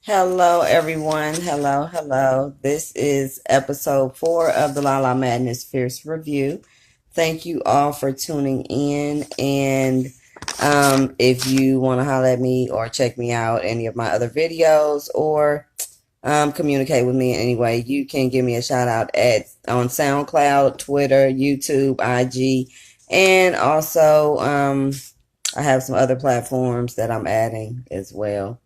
Hello, everyone. Hello. This is episode 4 of the La La Madness Fierce Review. Thank you all for tuning in. And if you want to holler at me or check me out, any of my other videos, or communicate with me in any way, you can give me a shout out on SoundCloud, Twitter, YouTube, IG, and also I have some other platforms that I'm adding as well.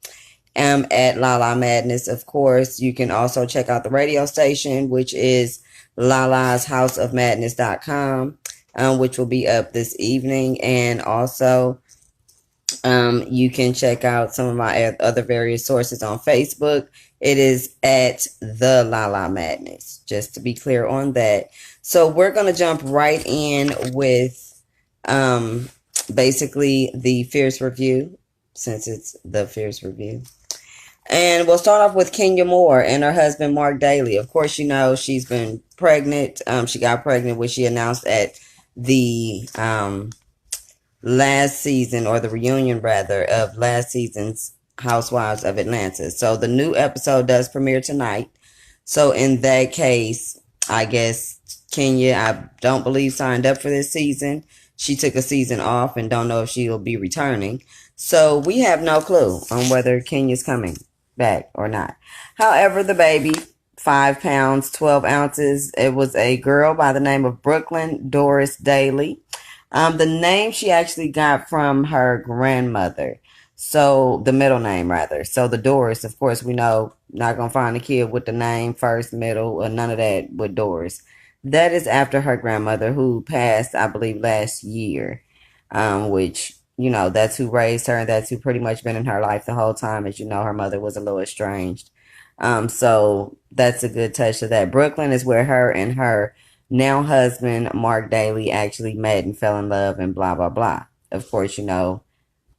At La La Madness, of course. You can also check out the radio station, which is Lala's House of Madness.com, which will be up this evening. And also, you can check out some of my other various sources on Facebook. It is at the La La Madness, just to be clear on that. So we're going to jump right in with basically the Fierce Review, since it's the Fierce Review. And we'll start off with Kenya Moore and her husband, Mark Daly. Of course, you know, she's been pregnant. She got pregnant when she announced at the last season, or the reunion rather, of last season's Housewives of Atlanta. So the new episode does premiere tonight. So in that case, I guess Kenya, I don't believe, signed up for this season. She took a season off and don't know if she'll be returning. So we have no clue on whether Kenya's coming back or not. However, the baby, 5 pounds, 12 ounces. It was a girl by the name of Brooklyn Doris Daly. The name she actually got from her grandmother. So the middle name rather. So the Doris, of course, we know, not going to find a kid with the name first, middle, or none of that with Doris. That is after her grandmother, who passed, I believe, last year, which, you know, that's who raised her, and that's who pretty much been in her life the whole time. As you know, her mother was a little estranged. So that's a good touch to that. Brooklyn is where her and her now husband, Mark Daly, actually met and fell in love and blah, blah, blah. Of course, you know,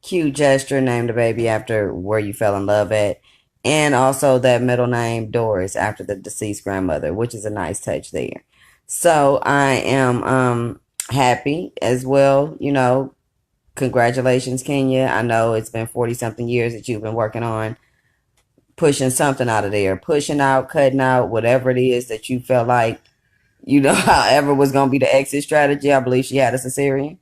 cute gesture, named the baby after where you fell in love at. And also that middle name, Doris, after the deceased grandmother, which is a nice touch there. So I am happy as well, you know. Congratulations, Kenya. I know it's been 40-something years that you've been working on pushing something out of there, pushing out, cutting out, whatever it is that you felt like, you know, however was going to be the exit strategy. I believe she had a cesarean.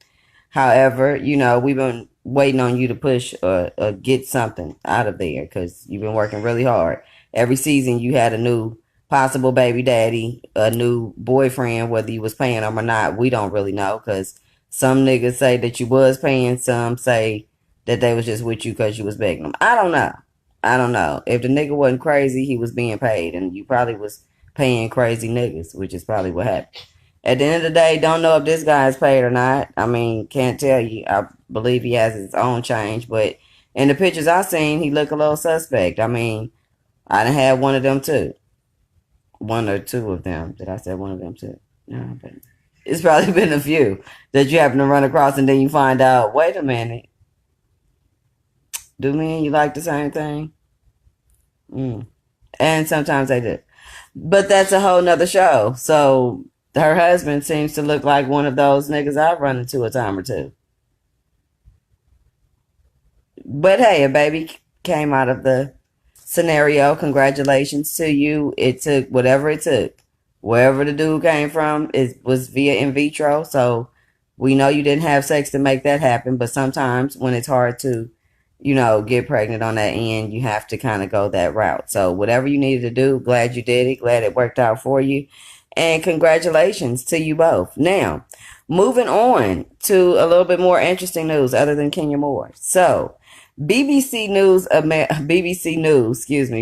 However, you know, we've been waiting on you to push or get something out of there, because you've been working really hard. Every season you had a new possible baby daddy, a new boyfriend, whether you was paying them or not. We don't really know, because some niggas say that you was paying, some say that they was just with you because you was begging them. I don't know. If the nigga wasn't crazy, he was being paid, and you probably was paying crazy niggas, which is probably what happened. At the end of the day, don't know if this guy is paid or not. I mean, can't tell you. I believe he has his own change, but in the pictures I seen, he looked a little suspect. I mean, I done had one of them too. One or two of them. Did I say one of them too? No, but it's probably been a few that you happen to run across, and then you find out, wait a minute, do me and you like the same thing? And sometimes they do. But that's a whole nother show. So her husband seems to look like one of those niggas I've run into a time or two. But hey, a baby came out of the scenario. Congratulations to you. It took whatever it took. Wherever the dude came from, it was via in vitro. So we know you didn't have sex to make that happen. But sometimes when it's hard to, you know, get pregnant on that end, you have to kind of go that route. So whatever you needed to do, glad you did it. Glad it worked out for you. And congratulations to you both. Now, moving on to a little bit more interesting news other than Kenya Moore. So BBC News,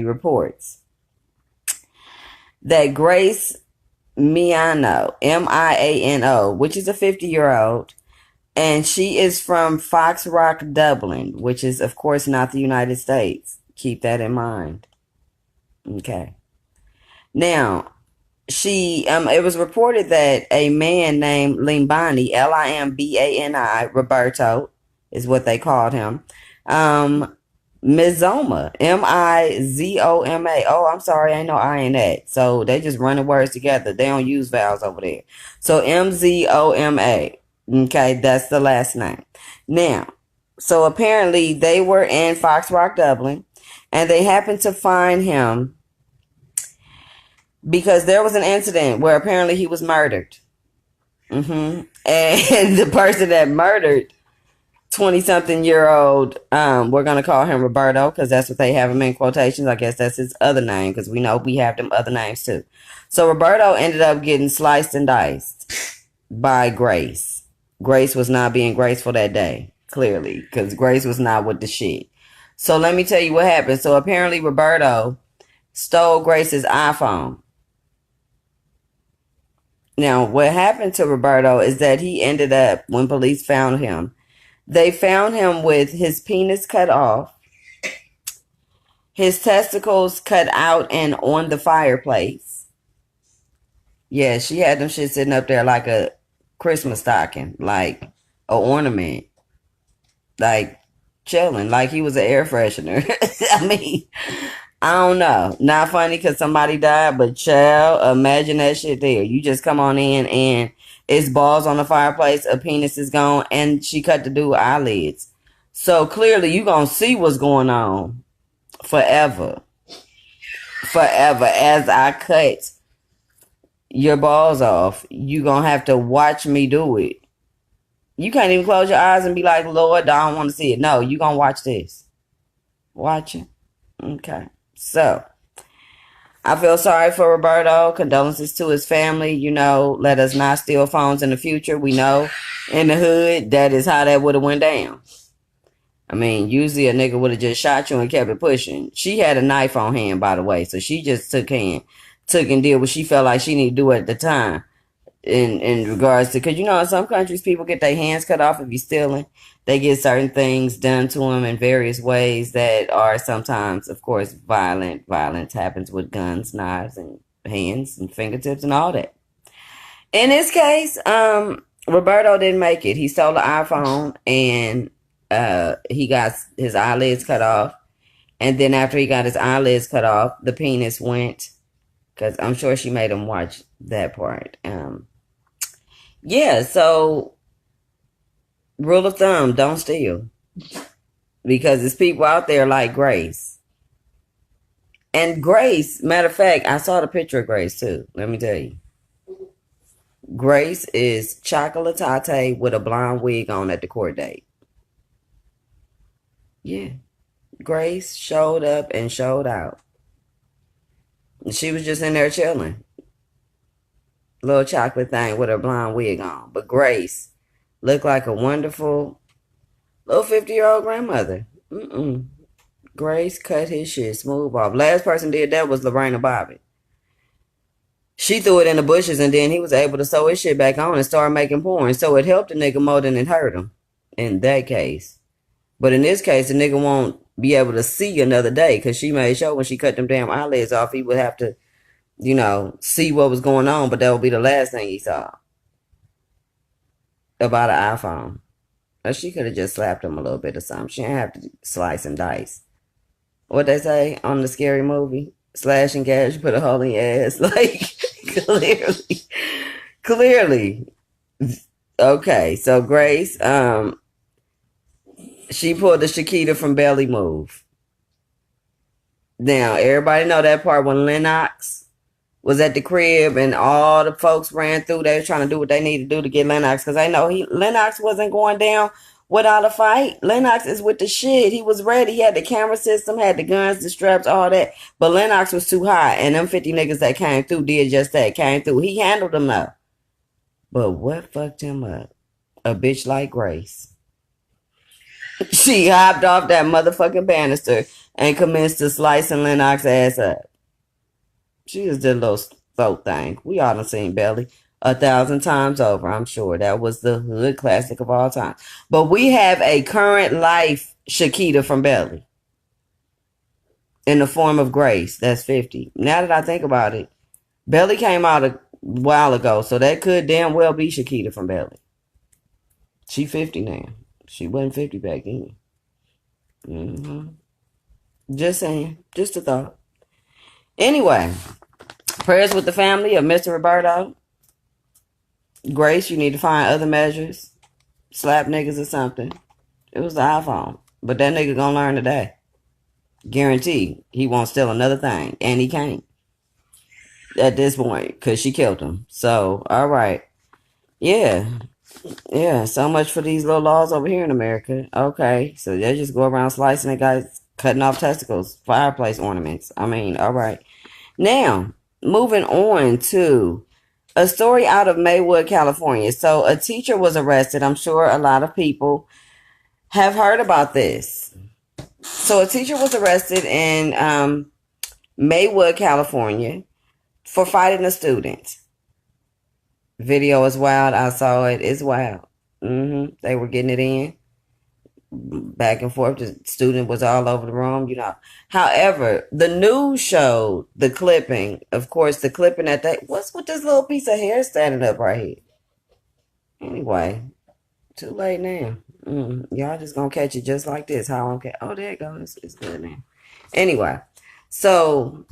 reports that Grace Miano, Miano, which is a 50-year-old, and she is from Fox Rock, Dublin, which is, of course, not the United States. Keep that in mind. Okay. Now, it was reported that a man named Limbani, Limbani, Roberto, is what they called him, Mizoma, Mizoma. Oh, I'm sorry, ain't no I in that. So they just running words together. They don't use vowels over there. So Mzoma. Okay, that's the last name. Now, so apparently they were in Fox Rock, Dublin, And they happened to find him because there was an incident where apparently he was murdered. And the person that murdered 20-something-year-old, we're going to call him Roberto because that's what they have him in quotations. I guess that's his other name because we know we have them other names too. So Roberto ended up getting sliced and diced by Grace. Grace was not being graceful that day, clearly, because Grace was not with the shit. So let me tell you what happened. So apparently Roberto stole Grace's iPhone. Now, what happened to Roberto is that he ended up, when police found him, they found him with his penis cut off, his testicles cut out and on the fireplace. Yeah, she had them shit sitting up there like a Christmas stocking, like an ornament, like chilling, like he was an air freshener. I mean, I don't know. Not funny because somebody died, but child, imagine that shit there. You just come on in and it's balls on the fireplace, a penis is gone, and she cut the dude eyelids. So clearly you gonna see what's going on forever. Forever. As I cut your balls off, you gonna have to watch me do it. You can't even close your eyes and be like, Lord, I don't want to see it. No, you gonna watch this. Watch it. Okay. So, I feel sorry for Roberto. Condolences to his family. You know, let us not steal phones in the future. We know in the hood, that is how that would have went down. I mean, usually a nigga would have just shot you and kept it pushing. She had a knife on hand, by the way. So she just took and did what she felt like she needed to do at the time. In regards to, because you know in some countries people get their hands cut off if you're stealing. They get certain things done to them in various ways that are sometimes, of course, violent. Violence happens with guns, knives, and hands and fingertips and all that. In this case, Roberto didn't make it. He stole the iPhone and he got his eyelids cut off. And then after he got his eyelids cut off, the penis went, because I'm sure she made him watch that part. Yeah, so rule of thumb, don't steal. Because there's people out there like Grace. And Grace, matter of fact, I saw the picture of Grace too. Let me tell you. Grace is chocolatate with a blonde wig on at the court date. Yeah. Grace showed up and showed out. She was just in there chilling. Little chocolate thing with her blonde wig on. But Grace looked like a wonderful little 50-year-old grandmother. Grace cut his shit smooth off. Last person did that was Lorena Bobbitt. She threw it in the bushes and then he was able to sew his shit back on and start making porn. So it helped the nigga more than it hurt him in that case. But in this case, the nigga won't be able to see another day because she made sure when she cut them damn eyelids off, he would have to, you know, see what was going on, but that would be the last thing he saw about an iPhone. Or she could have just slapped him a little bit or something. She didn't have to slice and dice. What they say on the Scary Movie? Slash and gash, put a hole in your ass. Like, clearly. Okay, so Grace, she pulled the Shakita from Belly move. Now, everybody know that part when Lennox was at the crib and all the folks ran through. They were trying to do what they needed to do to get Lennox because they know Lennox wasn't going down without a fight. Lennox is with the shit. He was ready. He had the camera system, had the guns, the straps, all that. But Lennox was too high. And them 50 niggas that came through did just that. Came through. He handled them though. But what fucked him up? A bitch like Grace. She hopped off that motherfucking banister and commenced to slicing Lennox's ass up. She just did a little throat thing. We all done seen Belly 1,000 times over, I'm sure. That was the hood classic of all time. But we have a current life Shakita from Belly in the form of Grace. That's 50. Now that I think about it, Belly came out a while ago, so that could damn well be Shakita from Belly. She 50 now. She wasn't 50 back then. Just saying. Just a thought. Anyway, prayers with the family of Mr. Roberto. Grace, you need to find other measures. Slap niggas or something. It was the iPhone. But that nigga gonna learn today. Guarantee he won't steal another thing, and he can't at this point because she killed him. So, all right, yeah, yeah. So much for these little laws over here in America. Okay, so they just go around slicing the guys, cutting off testicles, fireplace ornaments. I mean, all right. Now, moving on to a story out of Maywood, California. So, a teacher was arrested. I'm sure a lot of people have heard about this. So, a teacher was arrested in Maywood, California, for fighting a student. Video is wild. I saw it. It's wild. They were getting it in back and forth. The student was all over the room, However, the news showed the clipping. Of course, the clipping what's with this little piece of hair standing up right here? Anyway, too late now. Y'all just gonna catch it just like this. How I'm oh, there it goes. It's good now. Anyway, so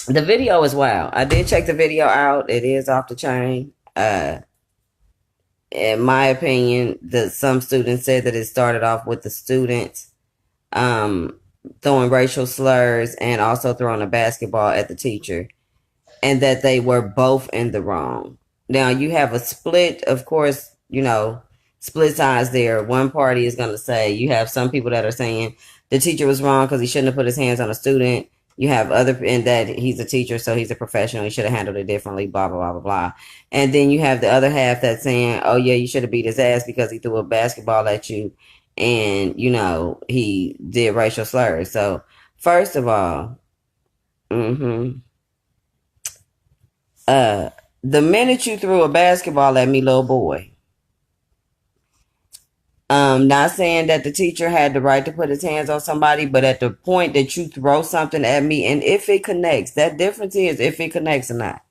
the video is wild. I did check the video out. It is off the chain. In my opinion, some students said that it started off with the students throwing racial slurs and also throwing a basketball at the teacher, and that they were both in the wrong. Now, you have a split, of course, split sides there. One party is going to say, you have some people that are saying the teacher was wrong because he shouldn't have put his hands on a student. You have and that he's a teacher, so he's a professional. He should have handled it differently, blah, blah, blah, blah, blah. And then you have the other half that's saying, oh, yeah, you should have beat his ass because he threw a basketball at you and, he did racial slurs. So, first of all, the minute you threw a basketball at me, little boy, not saying that the teacher had the right to put his hands on somebody, but at the point that you throw something at me, and if it connects, that difference is if it connects or not.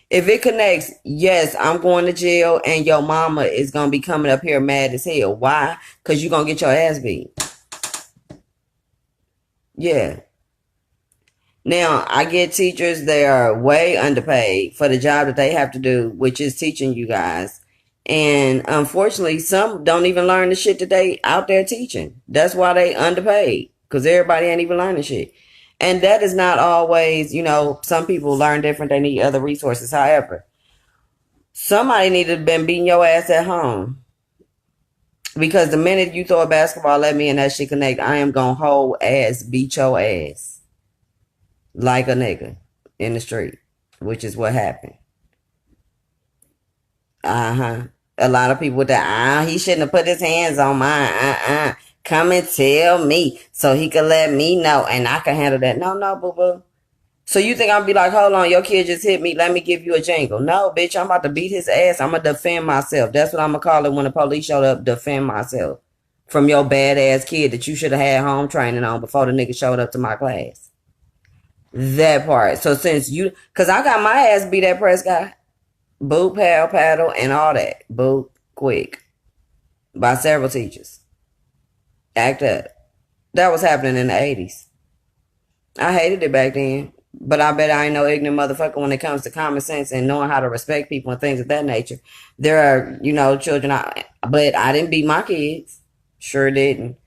If it connects, yes, I'm going to jail, and your mama is going to be coming up here mad as hell. Why? Because you're going to get your ass beat. Yeah. Now, I get teachers, they are way underpaid for the job that they have to do, which is teaching you guys. And unfortunately, some don't even learn the shit that they out there teaching. That's why they underpaid, because everybody ain't even learning shit. And that is not always, some people learn different. They need other resources. However, somebody need to have been beating your ass at home. Because the minute you throw a basketball at me and that shit connect, I am going to whole ass beat your ass like a nigga in the street, which is what happened. A lot of people with that, he shouldn't have put his hands on mine. Come and tell me so he could let me know and I can handle that. No, boo-boo. So you think I'm be like, hold on, your kid just hit me. Let me give you a jingle. No, bitch, I'm about to beat his ass. I'm going to defend myself. That's what I'm going to call it when the police showed up. Defend myself from your badass kid that you should have had home training on before the nigga showed up to my class. That part. So since because I got my ass beat at Prescott. Boot, paddle, and all that. Boot, quick. By several teachers. Act up. That was happening in the 80s. I hated it back then. But I bet I ain't no ignorant motherfucker when it comes to common sense and knowing how to respect people and things of that nature. There are, children, but I didn't beat my kids. Sure didn't.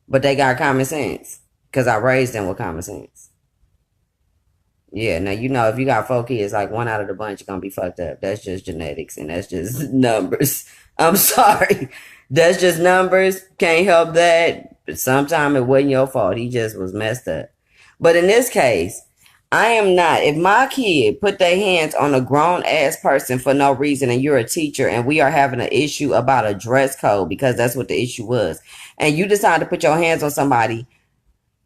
But they got common sense. Because I raised them with common sense. Yeah, now, if you got 4 kids, like one out of the bunch, you're going to be fucked up. That's just genetics and that's just numbers. I'm sorry. That's just numbers. Can't help that. But sometimes it wasn't your fault. He just was messed up. But in this case, I am not. If my kid put their hands on a grown-ass person for no reason and you're a teacher and we are having an issue about a dress code because that's what the issue was, and you decide to put your hands on somebody,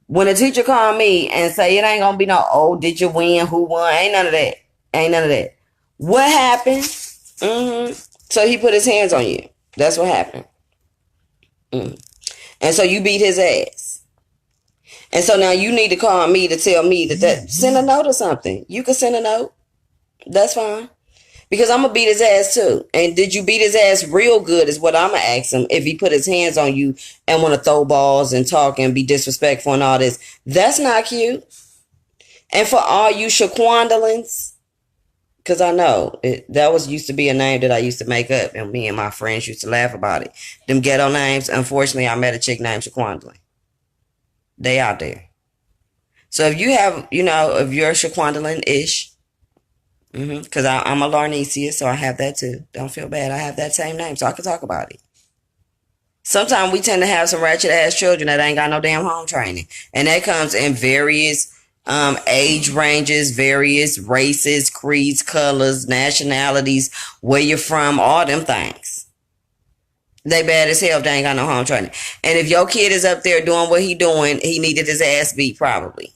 when a teacher call me and say it ain't gonna be no, oh, did you win? Who won? Ain't none of that. What happened? So he put his hands on you. That's what happened. And so you beat his ass. And so now you need to call me to tell me that send a note or something. You can send a note. That's fine. Because I'm going to beat his ass too. And did you beat his ass real good is what I'm going to ask him if he put his hands on you and want to throw balls and talk and be disrespectful and all this. That's not cute. And for all you Shaquandalins, because I know that used to be a name that I used to make up and me and my friends used to laugh about it. Them ghetto names, unfortunately, I met a chick named Shaquandalin. They out there. So if you have, if you're Shaquandalin-ish, because I'm a Larnicia, so I have that too. Don't feel bad. I have that same name, so I can talk about it. Sometimes we tend to have some ratchet ass children that ain't got no damn home training. And that comes in various age ranges, various races, creeds, colors, nationalities, where you're from, all them things. They bad as hell if they ain't got no home training. And if your kid is up there doing what he doing, he needed his ass beat probably.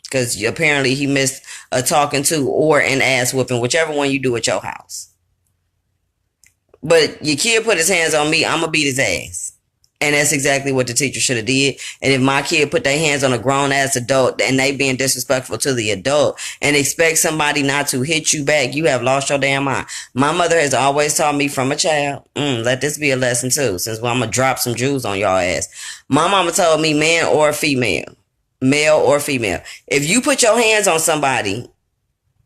Because apparently he missed a talking to or an ass whooping, whichever one you do at your house. But your kid put his hands on me, I'm going to beat his ass. And that's exactly what the teacher should have did. And if my kid put their hands on a grown-ass adult and they being disrespectful to the adult and expect somebody not to hit you back, you have lost your damn mind. My mother has always taught me from a child, let this be a lesson too, since I'm going to drop some Jews on y'all ass. My mama told me man or female, male or female, if you put your hands on somebody,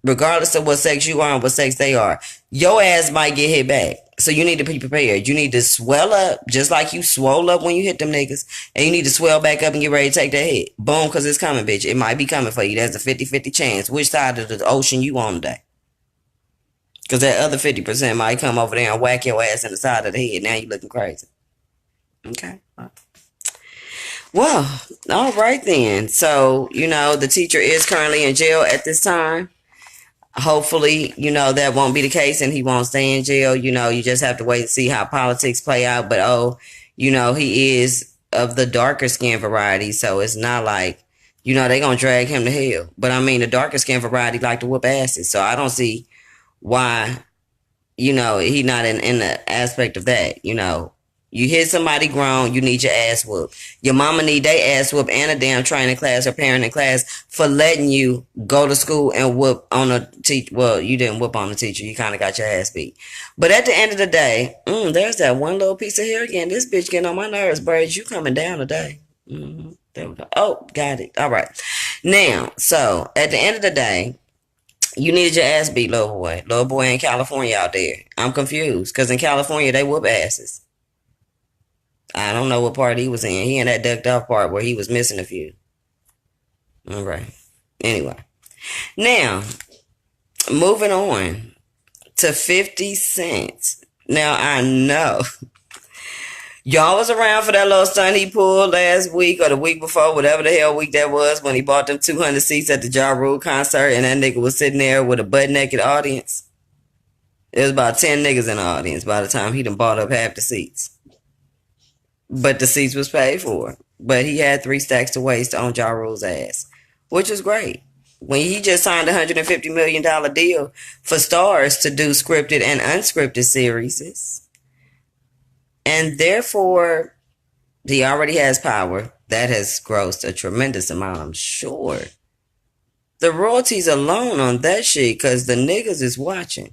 regardless of what sex you are and what sex they are, your ass might get hit back. So you need to be prepared. You need to swell up just like you swole up when you hit them niggas. And you need to swell back up and get ready to take that hit. Boom, because it's coming, bitch. It might be coming for you. There's a 50-50 chance. Which side of the ocean you on today? Because that other 50% might come over there and whack your ass in the side of the head. Now you looking crazy. Okay. Well, all right then. So, the teacher is currently in jail at this time. Hopefully, that won't be the case and he won't stay in jail. You just have to wait and see how politics play out. But, he is of the darker skin variety. So it's not like, they're going to drag him to hell. But I mean, the darker skin variety like to whoop asses. So I don't see why, he not in the aspect of that, You hit somebody grown, you need your ass whooped. Your mama need their ass whooped and a damn training class or parenting class for letting you go to school and whoop on a teacher. Well, you didn't whoop on the teacher. You kind of got your ass beat. But at the end of the day, there's that one little piece of hair again. This bitch getting on my nerves, Braids. You coming down today. There we go. Oh, got it. All right. Now, so at the end of the day, you needed your ass beat, little boy. Little boy in California out there. I'm confused because in California, they whoop asses. I don't know what part he was in. He in that ducked off part where he was missing a few. All right. Anyway. Now, moving on to 50 Cent. Now, I know y'all was around for that little stunt he pulled last week or the week before, whatever the hell week that was, when he bought them 200 seats at the Ja Rule concert and that nigga was sitting there with a butt-naked audience. There was about 10 niggas in the audience by the time he done bought up half the seats. But the seats was paid for. But he had 3 stacks to waste on Ja Rule's ass, which was great. When he just signed a $150 million deal for Stars to do scripted and unscripted series. And therefore, he already has power. That has grossed a tremendous amount, I'm sure. The royalties alone on that shit, because the niggas is watching.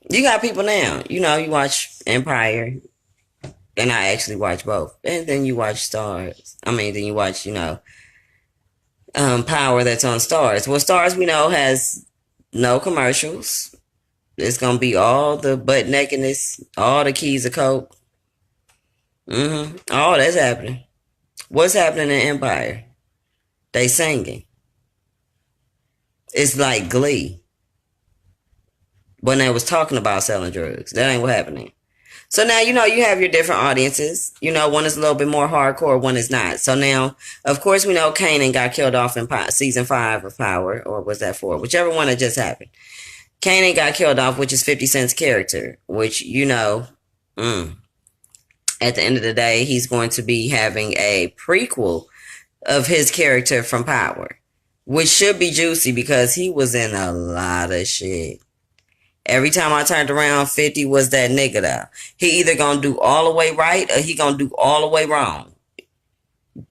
You got people now. You watch Empire. And I actually watch both. And then you watch Stars. Then you watch, Power that's on Stars. Well, Stars, we know, has no commercials. It's going to be all the butt nakedness, all the keys of coke. All that's happening. What's happening in Empire? They singing. It's like Glee. When they was talking about selling drugs. That ain't what happening. So now, you have your different audiences. One is a little bit more hardcore, one is not. So now, of course, we know Kanan got killed off in season 5 of Power, or was that 4? Whichever one that just happened. Kanan got killed off, which is 50 Cent's character, which, at the end of the day, he's going to be having a prequel of his character from Power, which should be juicy because he was in a lot of shit. Every time I turned around, 50 was that nigga though. He either gonna do all the way right or he gonna do all the way wrong.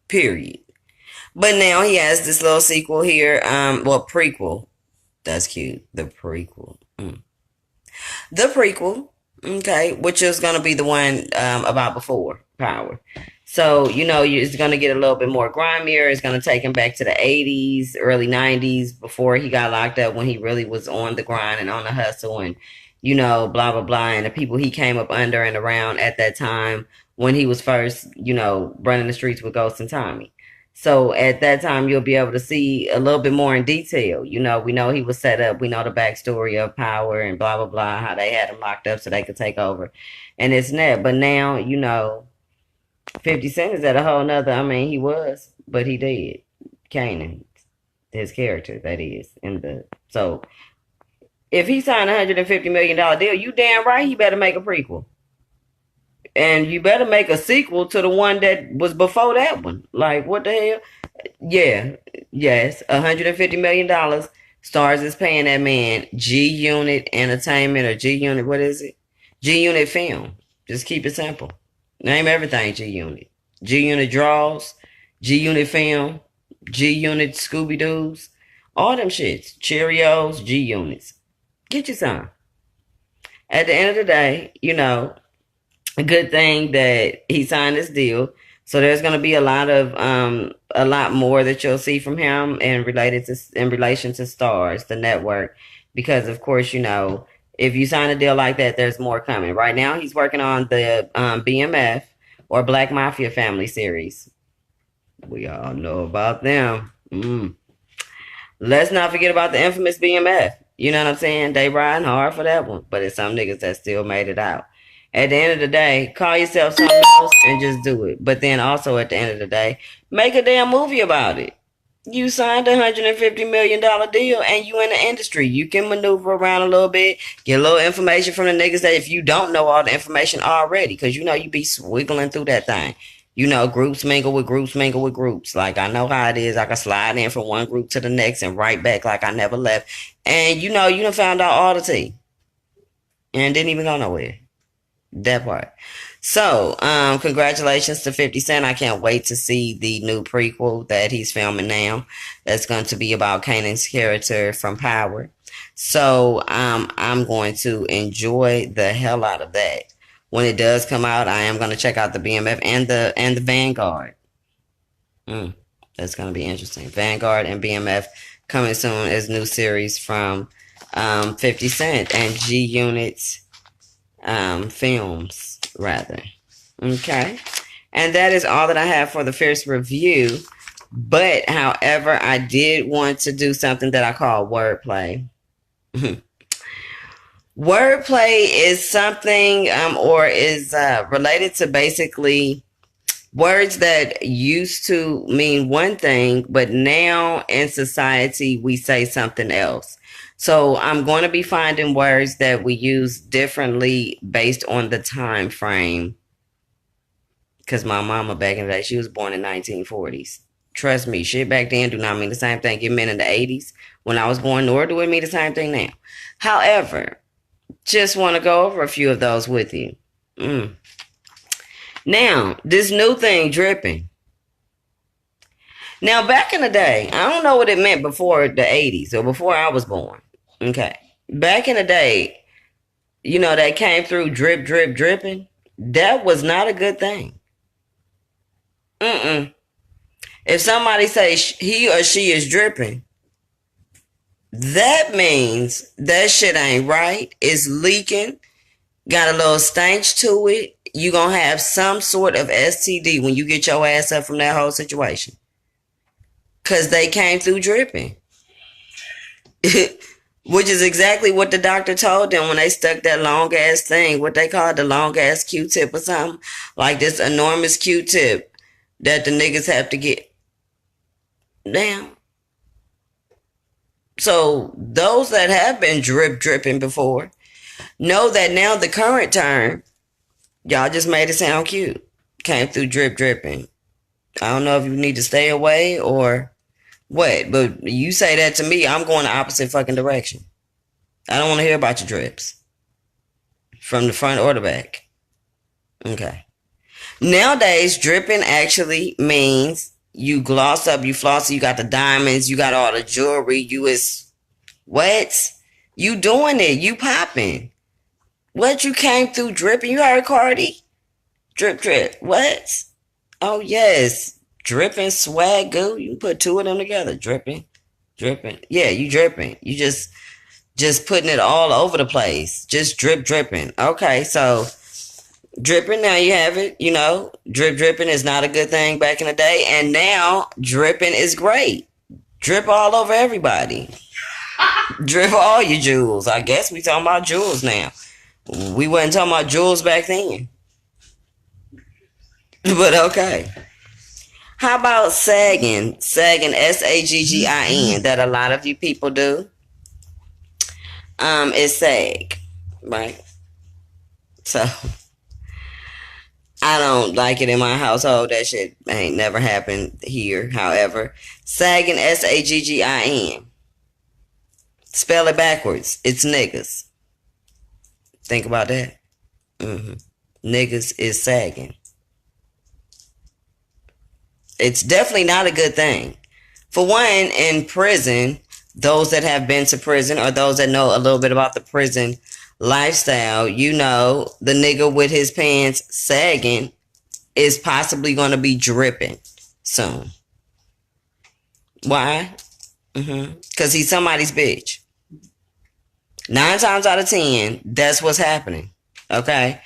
Period. But now he has this little sequel here. Prequel. That's cute. The prequel. The prequel. Okay. Which is gonna be the one about before Power. So, it's going to get a little bit more grimier. It's going to take him back to the 80s, early 90s, before he got locked up, when he really was on the grind and on the hustle and, blah, blah, blah. And the people he came up under and around at that time when he was first, running the streets with Ghost and Tommy. So at that time, you'll be able to see a little bit more in detail. You know, we know he was set up. We know the backstory of Power and blah, blah, blah, how they had him locked up so they could take over. And it's that. But now, 50 Cent is at a whole nother, I mean, he was, but he did. Kanan, his character, that is. So if he signed $150 million deal, you damn right he better make a prequel. And you better make a sequel to the one that was before that one. Like, what the hell? Yeah, yes, $150 million. Stars is paying that man G Unit Entertainment or G Unit, what is it? G Unit Film. Just keep it simple. Name everything G Unit. G Unit Draws, G Unit Film, G Unit Scooby Doo's, all them shits. Cheerios, G Units. Get you some. At the end of the day, a good thing that he signed this deal. So there's going to be a lot more that you'll see from him in relation to Stars, the network, because of course, if you sign a deal like that, there's more coming. Right now, he's working on the BMF or Black Mafia Family series. We all know about them. Let's not forget about the infamous BMF. You know what I'm saying? They riding hard for that one, but it's some niggas that still made it out. At the end of the day, call yourself something else and just do it. But then also at the end of the day, make a damn movie about it. You signed a $150 million deal and you in the industry. You can maneuver around a little bit, get a little information from the niggas that if you don't know all the information already, because you be swiggling through that thing. Groups mingle with groups mingle with groups. Like, I know how it is. I can slide in from one group to the next and right back like I never left. And you done found out all the tea. And didn't even go nowhere. That part. So, congratulations to 50 Cent. I can't wait to see the new prequel that he's filming now. That's going to be about Kanan's character from Power. So, I'm going to enjoy the hell out of that. When it does come out, I am going to check out the BMF and the Vanguard. That's going to be interesting. Vanguard and BMF coming soon as new series from 50 Cent and G Unit's films, rather. Okay. And that is all that I have for the first review. But, however, I did want to do something that I call wordplay. Wordplay is something or is related to basically words that used to mean one thing, but now in society we say something else. So I'm going to be finding words that we use differently based on the time frame. Because my mama back in the day, she was born in 1940s. Trust me, shit back then do not mean the same thing it meant in the 80s when I was born, nor do it mean the same thing now. However, just want to go over a few of those with you. Now, this new thing, dripping. Now, back in the day, I don't know what it meant before the 80s or before I was born. Okay. Back in the day, they came through drip, drip, dripping. That was not a good thing. If somebody says he or she is dripping, that means that shit ain't right. It's leaking. Got a little stench to it. You gonna have some sort of STD when you get your ass up from that whole situation. Because they came through dripping. Which is exactly what the doctor told them when they stuck that long ass thing. What they call the long ass Q-tip or something. Like this enormous Q-tip that the niggas have to get. Damn. So those that have been dripping before know that now the current term, y'all just made it sound cute. Came through dripping. I don't know if you need to stay away or what, but you say that to me, I'm going the opposite fucking direction. I don't want to hear about your drips. From the front or the back. Okay. Nowadays, dripping actually means you gloss up, you floss, you got the diamonds, you got all the jewelry, you is, what? You doing it, you popping. What, you came through dripping? You heard Cardi? Drip, drip. What? Oh, yes. Dripping, swag, goo. You can put two of them together. Dripping. Yeah, you dripping. You just putting it all over the place. Just dripping. Okay, so Dripping, now you have it. Dripping is not a good thing back in the day, and now dripping is great. Drip all over everybody. Drip all your jewels. I guess we talking about jewels now. We wasn't talking about jewels back then. But okay. How about sagging? Sagging, Saggin, that a lot of you people do. Is sag, right? So I don't like it in my household. That shit ain't never happened here. However, sagging, Saggin. Spell it backwards. It's niggas. Think about that. Niggas is sagging. It's definitely not a good thing. For one, in prison, those that have been to prison or those that know a little bit about the prison lifestyle, the nigga with his pants sagging is possibly going to be dripping soon. Why? Because he's somebody's bitch. 9 times out of 10, that's what's happening. Okay?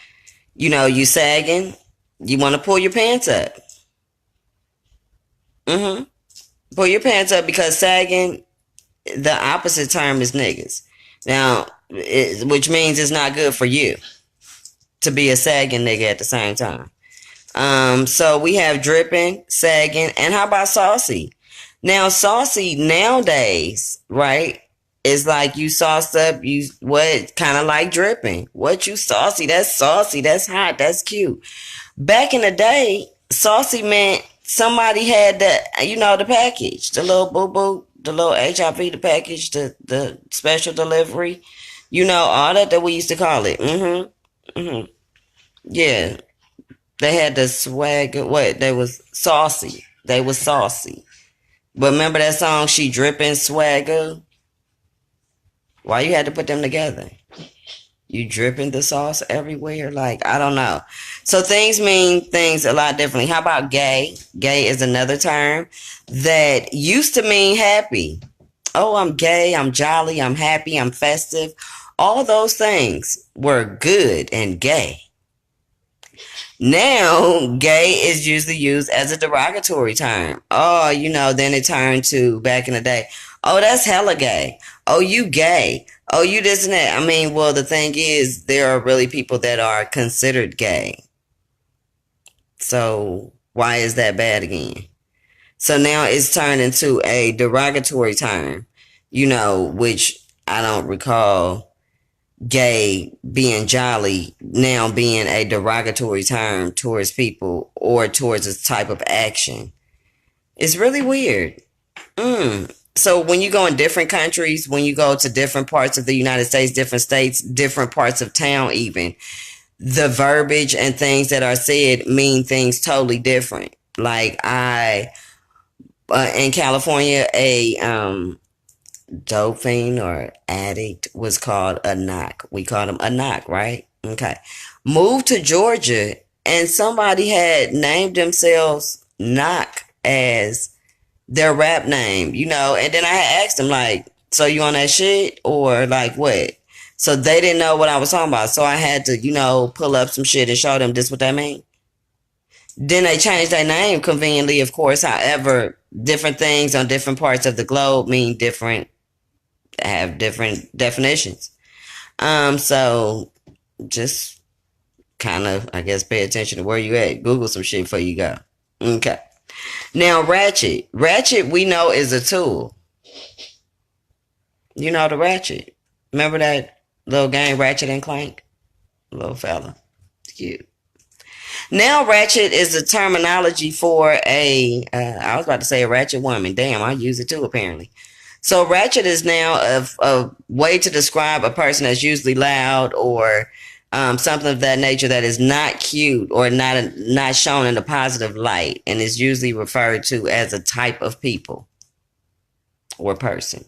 You sagging, you want to pull your pants up. Pull your pants up, because sagging, the opposite term is niggas. Now, which means it's not good for you to be a sagging nigga at the same time. So we have dripping, sagging, and how about saucy? Now, saucy nowadays, right, is like you sauced up, kind of like dripping. What you saucy? That's hot, that's cute. Back in the day, saucy meant somebody had the package, the little boo-boo, the little HIV, the package, the special delivery, all that we used to call it. Yeah. They had the swag. They was saucy. But remember that song, She Drippin' Swagger? Why you had to put them together? You dripping the sauce everywhere? Like, I don't know. So things mean things a lot differently. How about gay? Gay is another term that used to mean happy. Oh, I'm gay, I'm jolly, I'm happy, I'm festive. All those things were good and gay. Now, gay is usually used as a derogatory term. Oh, then it turned to, back in the day, oh, that's hella gay. Oh, you gay. Oh, you this and that. I mean, well, the thing is, there are really people that are considered gay. So why is that bad again? So now it's turned into a derogatory term, which I don't recall gay being jolly now being a derogatory term towards people or towards a type of action. It's really weird. So when you go in different countries, when you go to different parts of the United States, different states, different parts of town even, the verbiage and things that are said mean things totally different. Like in California, a dope fiend or addict was called a knock. We called him a knock, right? Okay. Moved to Georgia and somebody had named themselves Knock as their rap name, and then I had asked them, like, so you on that shit or like what? So they didn't know what I was talking about. So I had to, pull up some shit and show them this what that mean. Then they changed their name conveniently, of course. However, different things on different parts of the globe mean have different definitions. So just kind of, I guess, pay attention to where you at. Google some shit before you go. Okay. Now, ratchet. Ratchet, we know, is a tool. You know the ratchet. Remember that little game, Ratchet and Clank? Little fella. It's cute. Now, ratchet is a terminology for I was about to say a ratchet woman. Damn, I use it too, apparently. So, ratchet is now a way to describe a person that's usually loud or something of that nature that is not cute or not shown in a positive light, and is usually referred to as a type of people or person.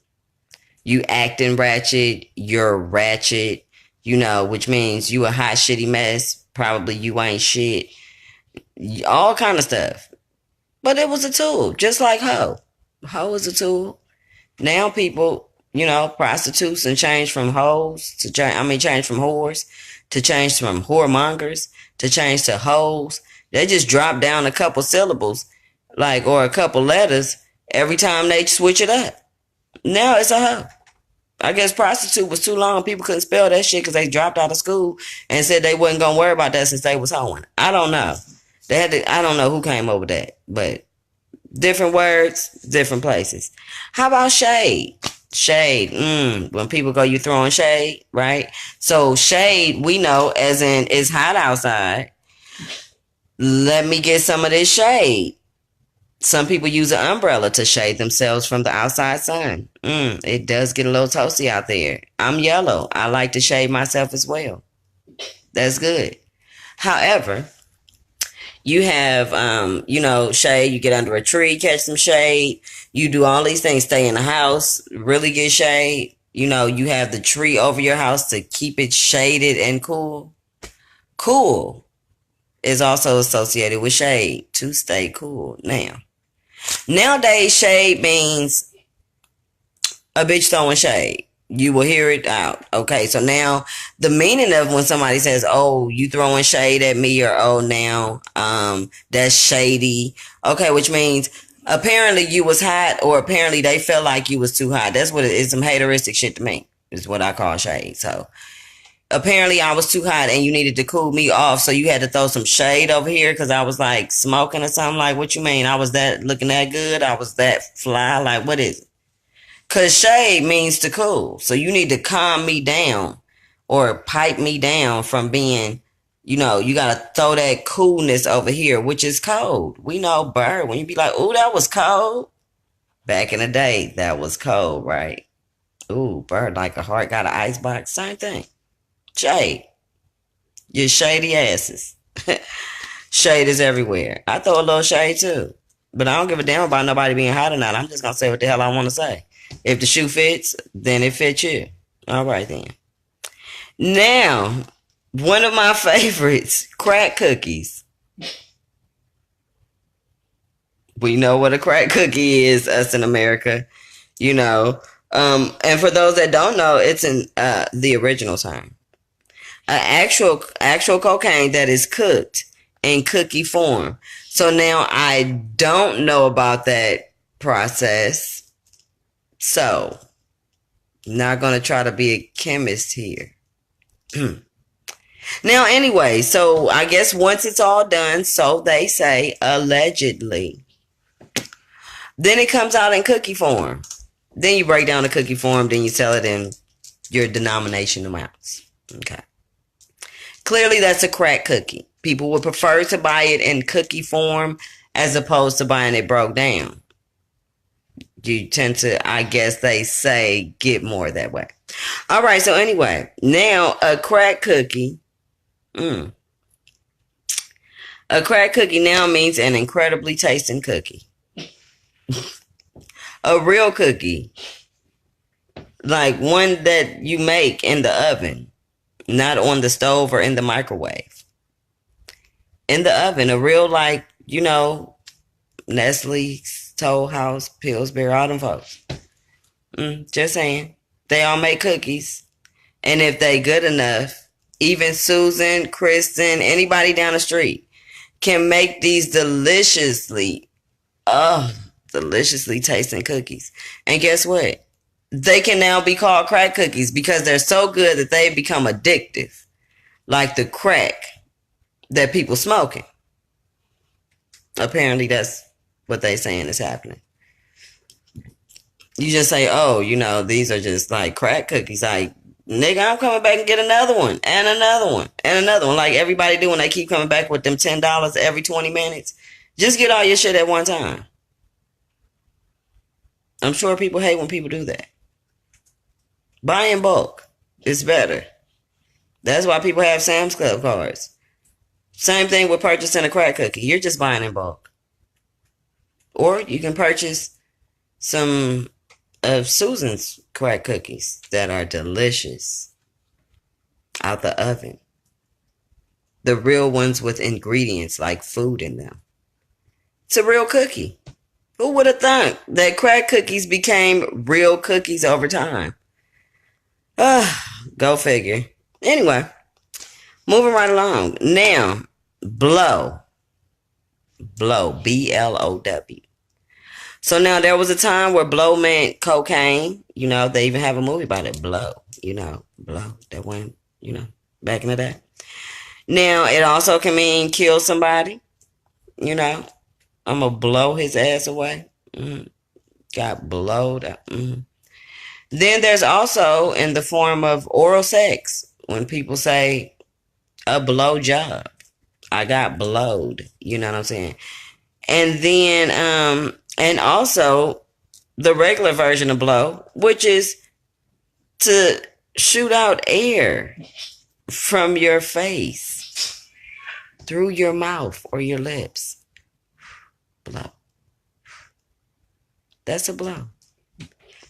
You acting ratchet, you're ratchet, which means you a hot shitty mess. Probably you ain't shit. All kind of stuff. But it was a tool, just like hoe. Hoe is a tool. Now people, prostitutes and change from hoes change from whores to change from whoremongers to change to hoes. They just drop down a couple syllables, like, or a couple letters every time they switch it up. Now it's a hoe. I guess prostitute was too long. People couldn't spell that shit because they dropped out of school and said they wasn't gonna worry about that since they was hoeing. I don't know. They had to. I don't know who came up with that, but different words, different places. How about shade? Shade. When people go, you throwing shade, right? So shade, we know as in it's hot outside. Let me get some of this shade. Some people use an umbrella to shade themselves from the outside sun. It does get a little toasty out there. I'm yellow. I like to shade myself as well. That's good. However, you have, shade. You get under a tree, catch some shade. You do all these things. Stay in the house, really get shade. You have the tree over your house to keep it shaded and cool. Cool is also associated with shade, to stay cool. Nowadays, shade means a bitch throwing shade. You will hear it out. Okay, so now the meaning of when somebody says, oh, you throwing shade at me, or oh, now that's shady. Okay, which means apparently you was hot, or apparently they felt like you was too hot. That's what it is. Some hateristic shit to me is what I call shade. So apparently I was too hot and you needed to cool me off, so you had to throw some shade over here because I was like smoking or something. Like, what you mean? I was that looking that good? I was that fly? Like, what is it? Because shade means to cool. So you need to calm me down or pipe me down from being, you got to throw that coolness over here, which is cold. We know bird. When you be like, ooh, that was cold. Back in the day, that was cold, right? Ooh, bird like a heart got an icebox. Same thing. Shade. You shady asses. Shade is everywhere. I throw a little shade too. But I don't give a damn about nobody being hot or not. I'm just going to say what the hell I want to say. If the shoe fits, then it fits you. All right, then. Now, one of my favorites, crack cookies. We know what a crack cookie is, us in America. And for those that don't know, it's in the original term. Actual cocaine that is cooked in cookie form. So now I don't know about that process. So, not going to try to be a chemist here. Now, anyway, so I guess once it's all done, so they say, allegedly, then it comes out in cookie form. Then you break down the cookie form, then you sell it in your denomination amounts. Okay. Clearly, that's a crack cookie. People would prefer to buy it in cookie form as opposed to buying it broke down. You tend to, I guess they say, get more that way. All right, so anyway, now a crack cookie. A crack cookie now means an incredibly tasting cookie. A real cookie, like one that you make in the oven, not on the stove or in the microwave. In the oven, a real, like, Nestle, Toll House, Pillsbury, all them folks. Just saying. They all make cookies. And if they good enough, even Susan, Kristen, anybody down the street can make these deliciously tasting cookies. And guess what? They can now be called crack cookies because they're so good that they become addictive. Like the crack that people smoking. Apparently that's what they saying is happening. You just say, oh, these are just like crack cookies. Like, nigga, I'm coming back and get another one and another one and another one. Like everybody do when they keep coming back with them $10 every 20 minutes. Just get all your shit at one time. I'm sure people hate when people do that. Buy in bulk. It's better. That's why people have Sam's Club cards. Same thing with purchasing a crack cookie. You're just buying in bulk. Or you can purchase some of Susan's crack cookies that are delicious out the oven. The real ones with ingredients like food in them. It's a real cookie. Who would have thought that crack cookies became real cookies over time? Go figure. Anyway, Moving right along. Now, blow. Blow. BLOW. So now there was a time where blow meant cocaine. You know, they even have a movie about it. Blow. You know, blow. That went, back in the day. Now, it also can mean kill somebody. You know, I'm going to blow his ass away. Got blowed up. Then there's also in the form of oral sex. When people say a blow job. I got blowed. You know what I'm saying? And then, and also the regular version of blow, which is to shoot out air from your face through your mouth or your lips. Blow. That's a blow.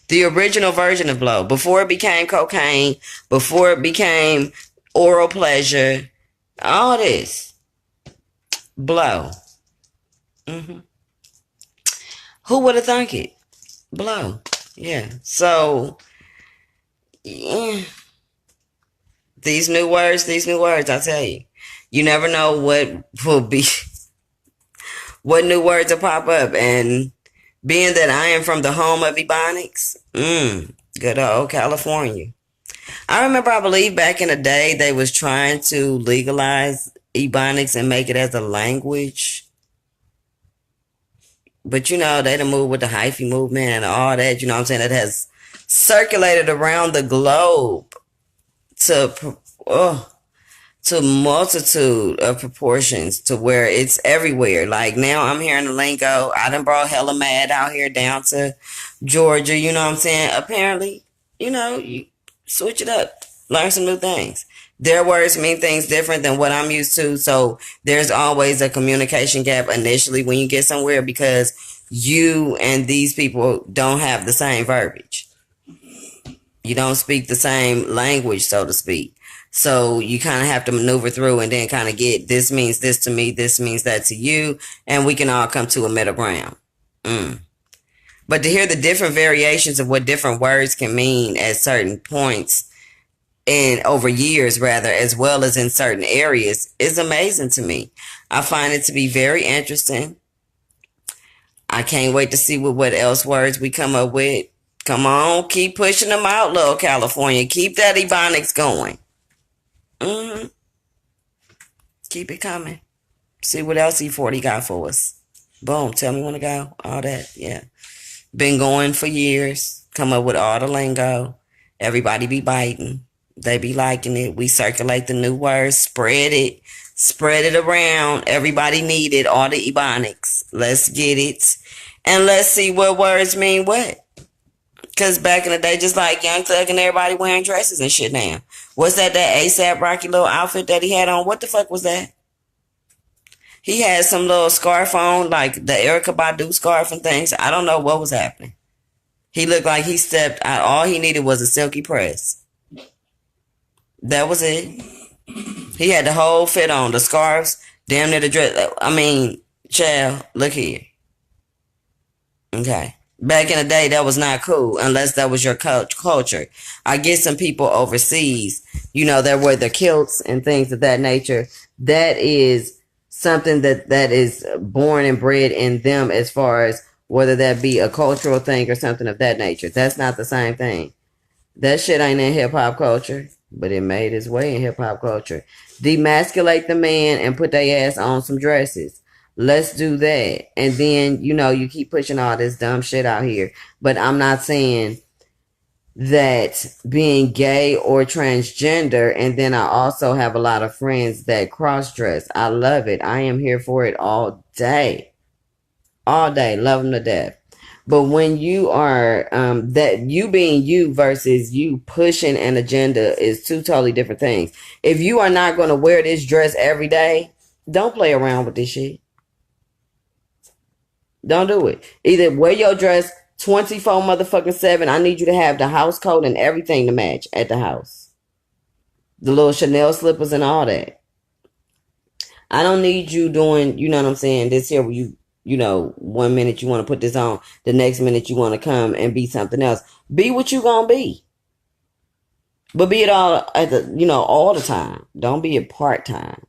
The original version of blow, before it became cocaine, before it became oral pleasure, all this. Blow. Who would have thunk it? Blow. Yeah. So, yeah. These new words, I tell you. You never know what will be, what new words will pop up. And being that I am from the home of Ebonics, good old California. I remember, I believe back in the day, they was trying to legalize Ebonics and make it as a language. But, they done moved with the hyphy movement and all that, you know what I'm saying, that has circulated around the globe to multitude of proportions to where it's everywhere. Like, now I'm hearing the lingo. I done brought hella mad out here down to Georgia, you know what I'm saying? Apparently, you switch it up. Learn some new things. Their words mean things different than what I'm used to. So there's always a communication gap initially when you get somewhere because you and these people don't have the same verbiage. You don't speak the same language, so to speak. So you kind of have to maneuver through and then kind of get, this means this to me, this means that to you, and we can all come to a middle ground. But to hear the different variations of what different words can mean at certain points and over years rather, as well as in certain areas, is amazing to me. I find it to be very interesting. I can't wait to see what else words we come up with. Come on, keep pushing them out, little California. Keep that Ebonics going. Keep it coming. See what else E40 got for us. Boom, tell me when to go. All that, yeah. Been going for years. Come up with all the lingo. Everybody be biting. They be liking it. We circulate the new words. Spread it. Spread it around. Everybody need it. All the Ebonics. Let's get it. And let's see what words mean what. Because back in the day, just like Young Thug and everybody wearing dresses and shit now. What's that ASAP Rocky little outfit that he had on? What the fuck was that? He had some little scarf on, like the Erykah Badu scarf and things. I don't know what was happening. He looked like he stepped out. All he needed was a silky press. That was it. He had the whole fit on. The scarves, damn near the dress. I mean, child, look here. Okay. Back in the day, that was not cool unless that was your culture. I get some people overseas, that wear the kilts and things of that nature. That is something that is born and bred in them as far as whether that be a cultural thing or something of that nature. That's not the same thing. That shit ain't in hip-hop culture, but it made its way in hip-hop culture. Demasculate the man and put their ass on some dresses. Let's do that. And then, you keep pushing all this dumb shit out here. But I'm not saying that being gay or transgender, and then I also have a lot of friends that cross-dress. I love it. I am here for it all day. All day. Love them to death. But when you are, that you being you versus you pushing an agenda is two totally different things. If you are not going to wear this dress every day, don't play around with this shit. Don't do it. Either wear your dress 24 motherfucking 7. I need you to have the house coat and everything to match at the house. The little Chanel slippers and all that. I don't need you doing, you know what I'm saying, this here where you 1 minute you want to put this on, the next minute you want to come and be something else. Be what you gonna be. But be it all at the, all the time. Don't be it part time.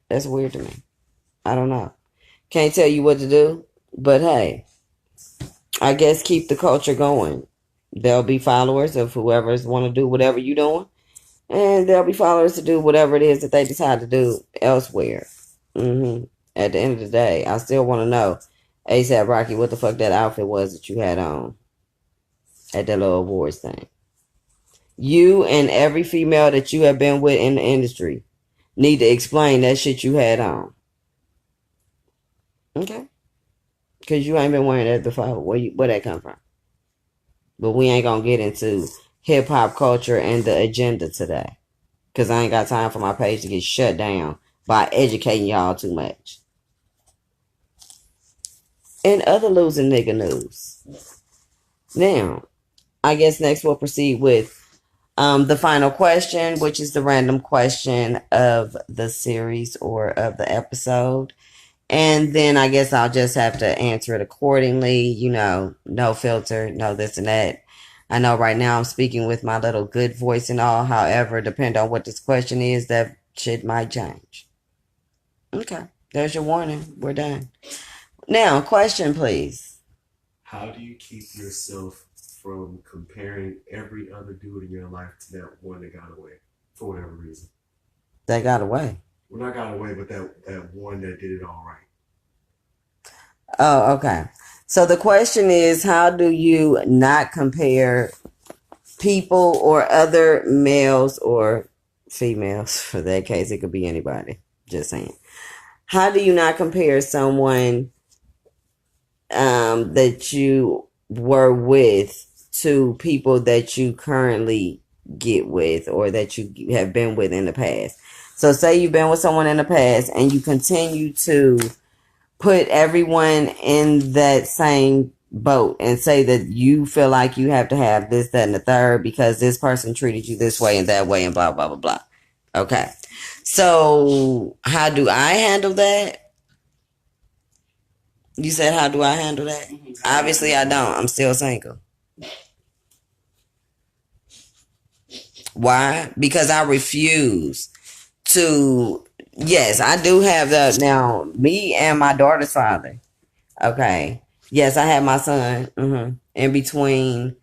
That's weird to me. I don't know. Can't tell you what to do, but hey, I guess keep the culture going. There'll be followers of whoever's want to do whatever you're doing, and there'll be followers to do whatever it is that they decide to do elsewhere. At the end of the day, I still want to know, ASAP Rocky, what the fuck that outfit was that you had on at that little awards thing. You and every female that you have been with in the industry need to explain that shit you had on. Okay? Because you ain't been wearing that before. Where that come from? But we ain't gonna get into hip-hop culture and the agenda today. Because I ain't got time for my page to get shut down by educating y'all too much. And other losing nigga news. Now, I guess next we'll proceed with the final question, which is the random question of the series or of the episode. And then I guess I'll just have to answer it accordingly. No filter, no this and that. I know right now I'm speaking with my little good voice and all. However, depending on what this question is, that shit might change. Okay, there's your warning. We're done. Now, question, please. How do you keep yourself from comparing every other dude in your life to that one that got away for whatever reason? That got away? Well, not got away, but that one that did it all right. Oh, okay. So the question is, how do you not compare people or other males or females? For that case, it could be anybody. Just saying. How do you not compare someone that you were with to people that you currently get with or that you have been with in the past? So say you've been with someone in the past and you continue to put everyone in that same boat and say that you feel like you have to have this, that, and the third because this person treated you this way and that way and blah, blah, blah, blah. Okay. So how do I handle that? You said, how do I handle that? Obviously, I don't. I'm still single. Why? Because I refuse to. Yes, I do have that. Now, me and my daughter's father. Okay. Yes, I had my son in between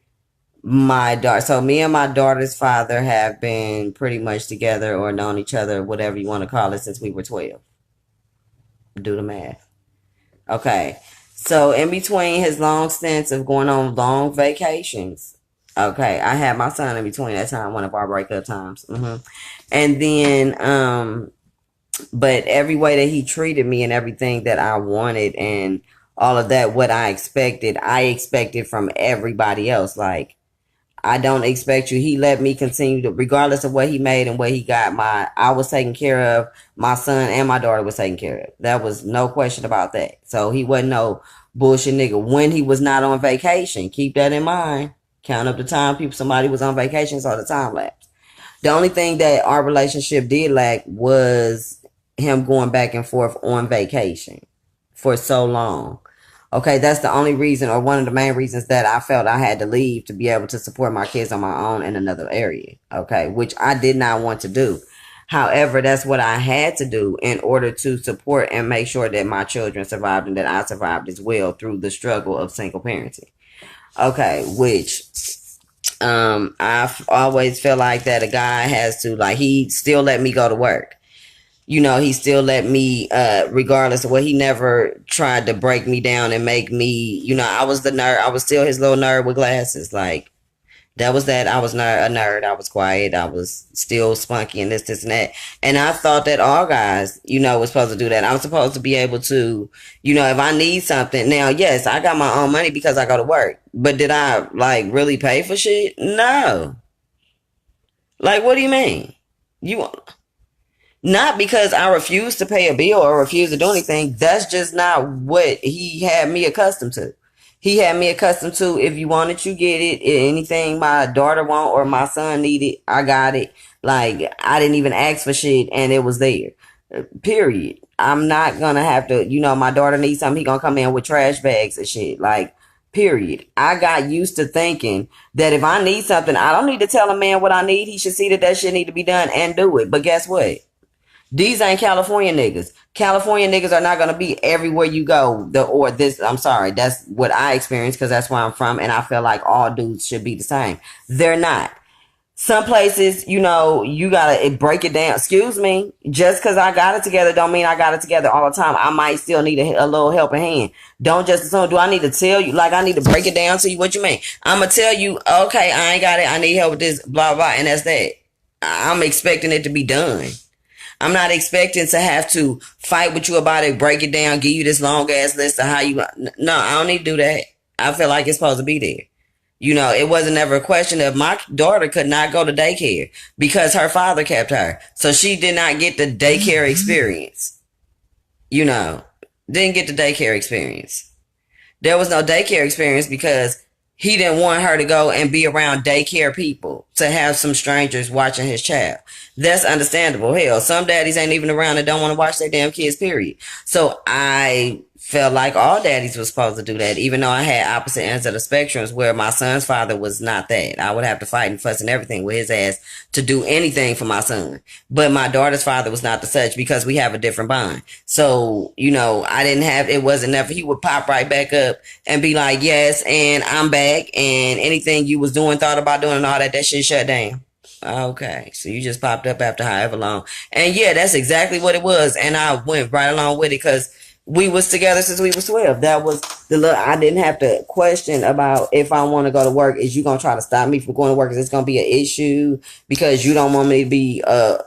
my daughter. So me and my daughter's father have been pretty much together or known each other, whatever you want to call it, since we were 12. Do the math. Okay. So in between his long stints of going on long vacations, okay, I had my son in between that time, one of our breakup times. And then, but every way that he treated me and everything that I wanted and all of that, what I expected from everybody else. Like, I don't expect you. He let me continue to, regardless of what he made and what he got, I was taken care of. My son and my daughter was taken care of. That was no question about that. So he wasn't no bullshit nigga when he was not on vacation. Keep that in mind. Count up the time somebody was on vacation, so the time lapse. The only thing that our relationship did lack was him going back and forth on vacation for so long. Okay, that's the only reason or one of the main reasons that I felt I had to leave to be able to support my kids on my own in another area. Okay, which I did not want to do. However, that's what I had to do in order to support and make sure that my children survived and that I survived as well through the struggle of single parenting. Okay, which I've always felt like that a guy has to, like, he still let me go to work. He still let me, regardless of what, he never tried to break me down and make me, I was the nerd. I was still his little nerd with glasses. Like, that was that. I was a nerd. I was quiet. I was still spunky and this, and that. And I thought that all guys, were supposed to do that. I'm supposed to be able to, if I need something. Now, yes, I got my own money because I go to work. But did I, really pay for shit? No. Like, what do you mean? Not because I refuse to pay a bill or refuse to do anything. That's just not what he had me accustomed to. He had me accustomed to, if you want it, you get it. Anything my daughter want or my son needed, I got it. Like, I didn't even ask for shit and it was there. Period. I'm not gonna have to, my daughter needs something, he gonna come in with trash bags and shit. Like, Period. I got used to thinking that if I need something, I don't need to tell a man what I need. He should see that that shit need to be done and do it. But guess what? These ain't California niggas. California niggas are not gonna be everywhere you go. I'm sorry, that's what I experienced because that's where I'm from, and I feel like all dudes should be the same. They're not. Some places, you gotta break it down. Excuse me. Just because I got it together don't mean I got it together all the time. I might still need a little helping hand. Don't just assume, do I need to tell you, like I need to break it down to you? What you mean? I'm gonna tell you, okay, I ain't got it. I need help with this, blah, blah, and that's that. I'm expecting it to be done. I'm not expecting to have to fight with you about it, break it down, give you this long ass list of how you. No, I don't need to do that. I feel like it's supposed to be there. It wasn't ever a question of my daughter could not go to daycare because her father kept her. So she did not get the daycare experience. Didn't get the daycare experience. There was no daycare experience because he didn't want her to go and be around daycare people to have some strangers watching his child. That's understandable. Hell, some daddies ain't even around and don't want to watch their damn kids, period. So I felt like all daddies were supposed to do that, even though I had opposite ends of the spectrums where my son's father was not that. I would have to fight and fuss and everything with his ass to do anything for my son. But my daughter's father was not the such because we have a different bond. So, I didn't have, it wasn't never, he would pop right back up and be like, yes, and I'm back, and anything you was doing, thought about doing and all that shit shut down. Okay, so you just popped up after however long. And yeah, that's exactly what it was. And I went right along with it because we was together since we was 12. That was I didn't have to question about if I want to go to work. Is you going to try to stop me from going to work? Is this going to be an issue because you don't want me to be,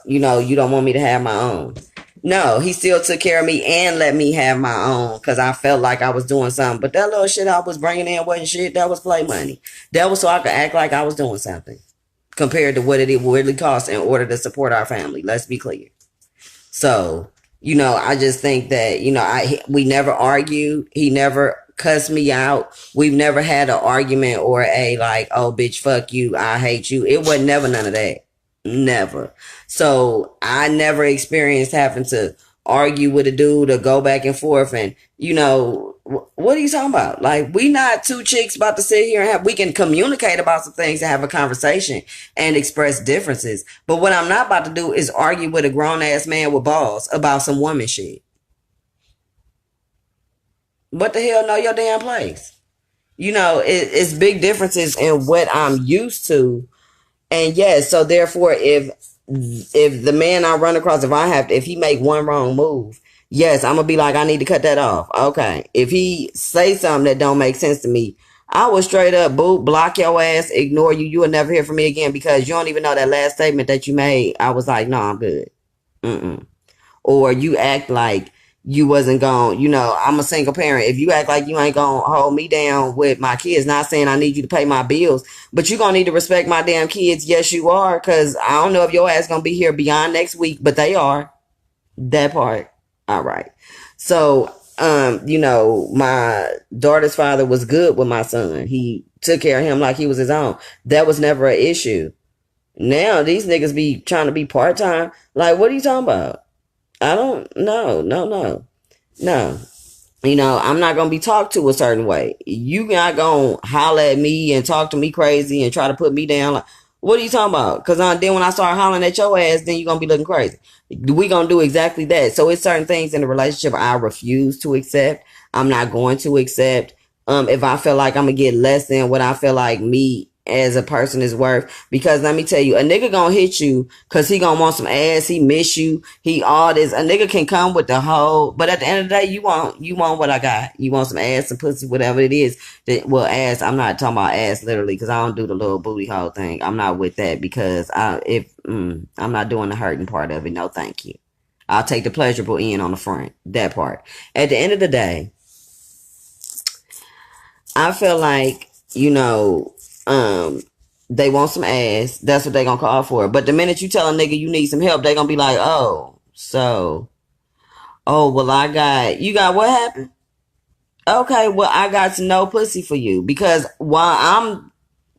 you don't want me to have my own? No, he still took care of me and let me have my own because I felt like I was doing something. But that little shit I was bringing in wasn't shit. That was play money. That was so I could act like I was doing something compared to what it really cost in order to support our family. Let's be clear. So, I just think that, we never argued. He never cussed me out. We've never had an argument or a like, oh, bitch, fuck you. I hate you. It wasn't never none of that. Never. So I never experienced having to argue with a dude or go back and forth. And, what are you talking about? Like, we not two chicks about to sit here and we can communicate about some things and have a conversation and express differences. But what I'm not about to do is argue with a grown ass man with balls about some woman shit. What the hell, know your damn place? It's big differences in what I'm used to. And yes, so therefore, if the man I run across, if he make one wrong move, yes, I'm gonna be like, I need to cut that off. Okay. If he say something that don't make sense to me, I will straight up block your ass, ignore you. You will never hear from me again because you don't even know that last statement that you made. I was like, no, I'm good. Or you act like you wasn't going, I'm a single parent. If you act like you ain't gonna hold me down with my kids, not saying I need you to pay my bills, but you gonna need to respect my damn kids. Yes, you are. Cause I don't know if your ass gonna be here beyond next week, but they are. That part. All right. So, my daughter's father was good with my son. He took care of him like he was his own. That was never an issue. Now these niggas be trying to be part-time. Like, what are you talking about? I don't know. No. I'm not going to be talked to a certain way. You not going to holler at me and talk to me crazy and try to put me down. Like, what are you talking about? Because then when I start hollering at your ass, then you're going to be looking crazy. We going to do exactly that. So it's certain things in the relationship I refuse to accept. I'm not going to accept. If I feel like I'm going to get less than what I feel like me as a person is worth. Because let me tell you, a nigga gonna hit you because he gonna want some ass. He miss you. He all this. A nigga can come with the whole, but at the end of the day, you want what I got. You want some ass, some pussy, whatever it is. Well, ass. I'm not talking about ass literally because I don't do the little booty hole thing. I'm not with that because I'm not doing the hurting part of it. No, thank you. I'll take the pleasurable end on the front. That part. At the end of the day, I feel like they want some ass. That's what they gonna call for. But the minute you tell a nigga you need some help, they gonna be like, well, you got what happened? Okay, well, I got no pussy for you because while I'm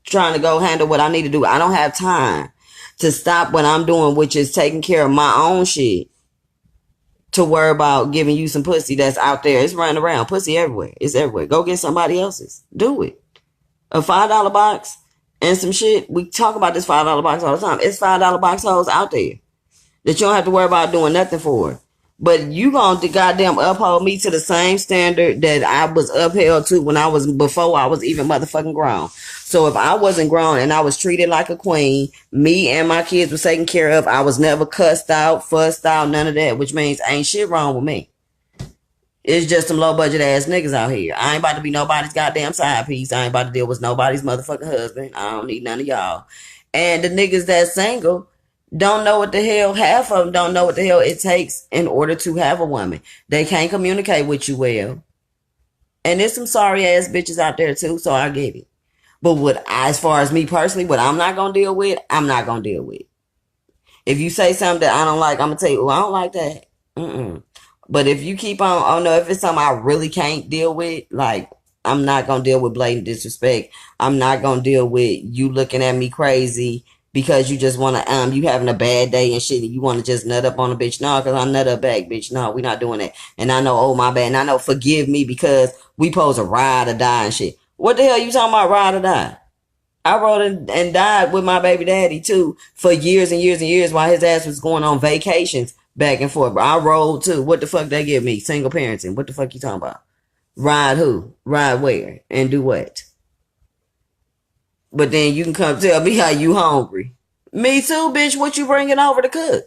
trying to go handle what I need to do, I don't have time to stop what I'm doing, which is taking care of my own shit to worry about giving you some pussy that's out there. It's running around. Pussy everywhere. It's everywhere. Go get somebody else's. Do it. A $5 box and some shit. We talk about this $5 box all the time. It's $5 box hoes out there that you don't have to worry about doing nothing for. But you gonna goddamn uphold me to the same standard that I was upheld to when I was before I was even motherfucking grown. So if I wasn't grown and I was treated like a queen, me and my kids was taken care of, I was never cussed out, fussed out, none of that, which means ain't shit wrong with me. It's just some low budget ass niggas out here. I ain't about to be nobody's goddamn side piece. I ain't about to deal with nobody's motherfucking husband. I don't need none of y'all. And the niggas that's single don't know what the hell, half of them don't know what the hell it takes in order to have a woman. They can't communicate with you well. And there's some sorry ass bitches out there too, so I get it. But as far as me personally, what I'm not gonna deal with, I'm not gonna deal with. If you say something that I don't like, I'm gonna tell you, I don't like that. But if you keep on, oh no, if it's something I really can't deal with, like, I'm not gonna deal with blatant disrespect. I'm not gonna deal with you looking at me crazy because you just wanna, you having a bad day and shit, and you wanna just nut up on a bitch. No, cause I nut up back, bitch. No, we not doing that. And I know, oh my bad. And I know, forgive me because we supposed to ride or die and shit. What the hell you talking about, ride or die? I rode and died with my baby daddy too for years and years and years while his ass was going on vacations back and forth. But I rode too. What the fuck they give me? Single parenting. What the fuck you talking about? Ride who? Ride where? And do what? But then you can come tell me how you hungry. Me too, bitch. What you bringing over to cook?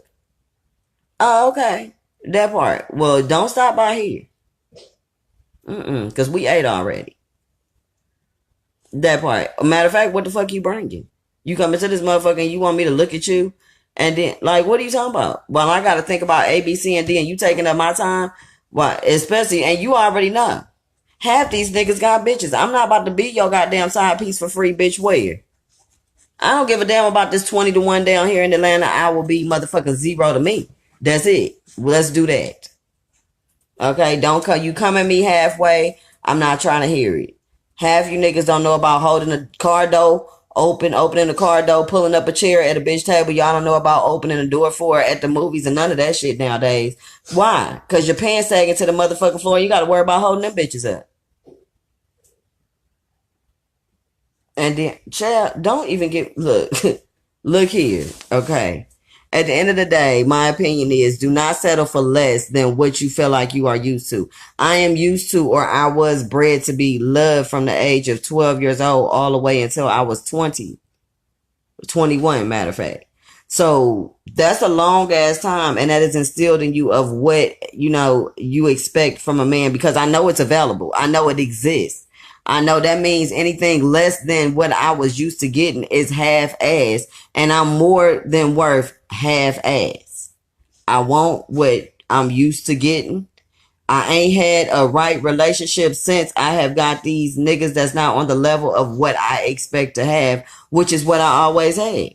Oh, okay. That part. Well, don't stop by here. Because we ate already. That part. Matter of fact, what the fuck you bringing? You come into this motherfucker and you want me to look at you? And then, like, what are you talking about? Well, I got to think about A, B, C, and D, and you taking up my time? Well, especially, and you already know. Half these niggas got bitches. I'm not about to be your goddamn side piece for free, bitch. Where? I don't give a damn about this 20 to 1 down here in Atlanta. I will be motherfucking 0 to me. That's it. Well, let's do that. Okay, don't come. You come at me halfway. I'm not trying to hear it. Half you niggas don't know about holding the car door opening the car door, pulling up a chair at a bitch table. Y'all don't know about opening the door for her at the movies and none of that shit nowadays. Why? Because your pants sagging to the motherfucking floor. You got to worry about holding them bitches up. And then, child, don't even get, look, look here, okay? At the end of the day, my opinion is do not settle for less than what you feel like you are used to. I am used to, or I was bred to be loved from the age of 12 years old all the way until I was 20, 21, matter of fact. So that's a long ass time. And that is instilled in you of what, you expect from a man, because I know it's available. I know it exists. I know that means anything less than what I was used to getting is half ass, and I'm more than worth half ass. I want what I'm used to getting. I ain't had a right relationship since I have got these niggas that's not on the level of what I expect to have, which is what I always had.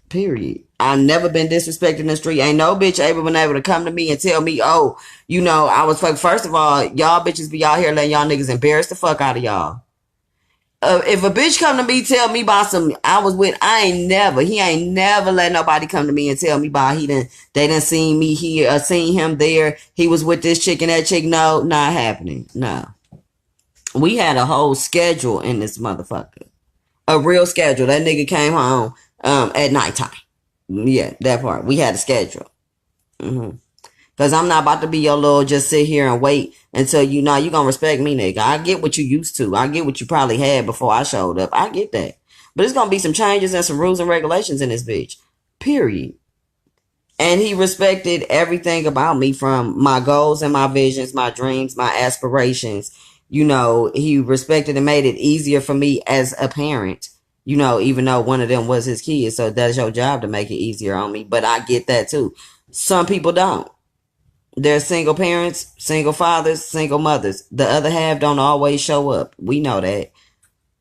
Period. I've never been disrespected in the street. Ain't no bitch ever been able to come to me and tell me, oh, I was fuck. First of all, y'all bitches be out here letting y'all niggas embarrass the fuck out of y'all. If a bitch come to me, tell me about some, he ain't never let nobody come to me and tell me about they done seen me here or seen him there. He was with this chick and that chick. No, not happening. No. We had a whole schedule in this motherfucker. A real schedule. That nigga came home at nighttime. Yeah, that part. We had a schedule. Because I'm not about to be your little just sit here and wait until you going to respect me, nigga. I get what you used to. I get what you probably had before I showed up. I get that. But it's going to be some changes and some rules and regulations in this bitch. Period. And he respected everything about me, from my goals and my visions, my dreams, my aspirations. He respected and made it easier for me as a parent. Even though one of them was his kids. So that's your job to make it easier on me. But I get that too. Some people don't. They're single parents, single fathers, single mothers. The other half don't always show up. We know that.